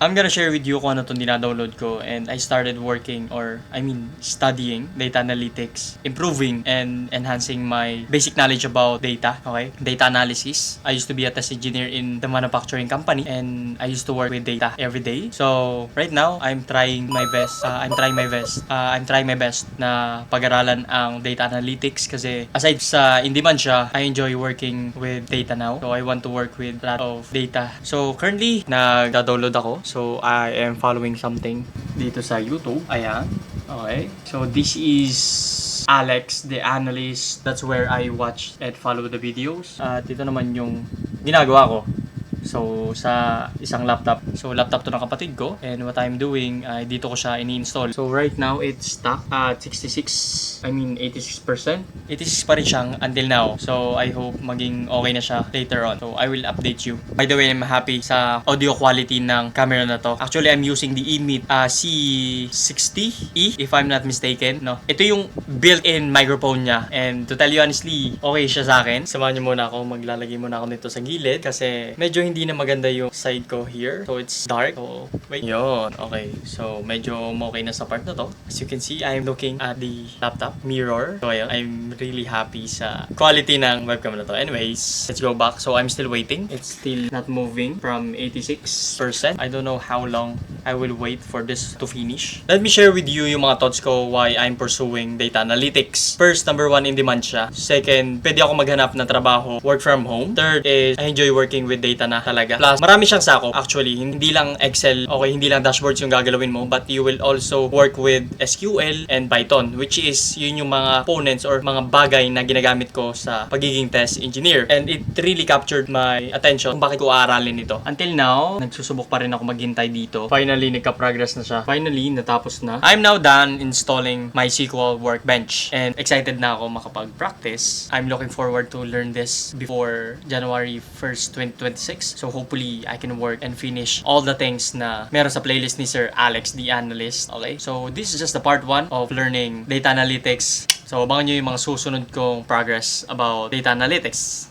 I'm gonna share with you kung ano itong dinadownload ko, and I started studying data analytics, improving and enhancing my basic knowledge about data, okay? Data analysis. I used to be a test engineer in the manufacturing company, and I used to work with data every day. So, right now, I'm trying my best na pag-aralan ang data analytics kasi aside sa in-demand siya, I enjoy working with data now. So, I want to work with a lot of data. So, currently, nag-download ako. So, I am following something dito sa YouTube. Ayan. Okay. So, this is Alex, the analyst. That's where I watch and follow the videos. At ito naman yung ginagawa ko. So, sa isang laptop. So, laptop to ng kapatid ko. And what I'm doing, dito ko siya ini-install. So, right now, it's stuck at 86%. 86% pa rin siyang until now. So, I hope maging okay na siya later on. So, I will update you. By the way, I'm happy sa audio quality ng camera na to. Actually, I'm using the eMeet C60E, if I'm not mistaken. No? Ito yung built-in microphone niya. And to tell you honestly, okay siya sa akin. Samahan niyo muna ako. Maglalagay muna ako nito sa gilid kasi medyo hindi na maganda yung side ko here. So, it's dark. So, wait. Yun. Okay. So, medyo okay na sa part na to. As you can see, I'm looking at the laptop mirror. So, ayun. I'm really happy sa quality ng webcam na to. Anyways, let's go back. So, I'm still waiting. It's still not moving from 86%. I don't know how long I will wait for this to finish. Let me share with you yung mga thoughts ko why I'm pursuing data analytics. First, number one, in demand siya. Second, pwede ako maghanap ng trabaho, work from home. Third is, I enjoy working with data na talaga. Plus, marami siyang sako. Actually, hindi lang Excel, okay, hindi lang dashboards yung gagalawin mo, but you will also work with SQL and Python, which is yun yung mga components or mga bagay na ginagamit ko sa pagiging test engineer. And it really captured my attention kung bakit ko aaralin ito. Until now, nagsusubok pa rin ako maghintay dito. Finally, nagka-progress na siya. Finally, natapos na. I'm now done installing my SQL workbench and excited na ako makapag-practice. I'm looking forward to learn this before January 1st, 2026. So hopefully, I can work and finish all the things na meron sa playlist ni Sir Alex, the analyst. Okay? So this is just the part 1 of learning data analytics. So abangan nyo yung mga susunod kong progress about data analytics.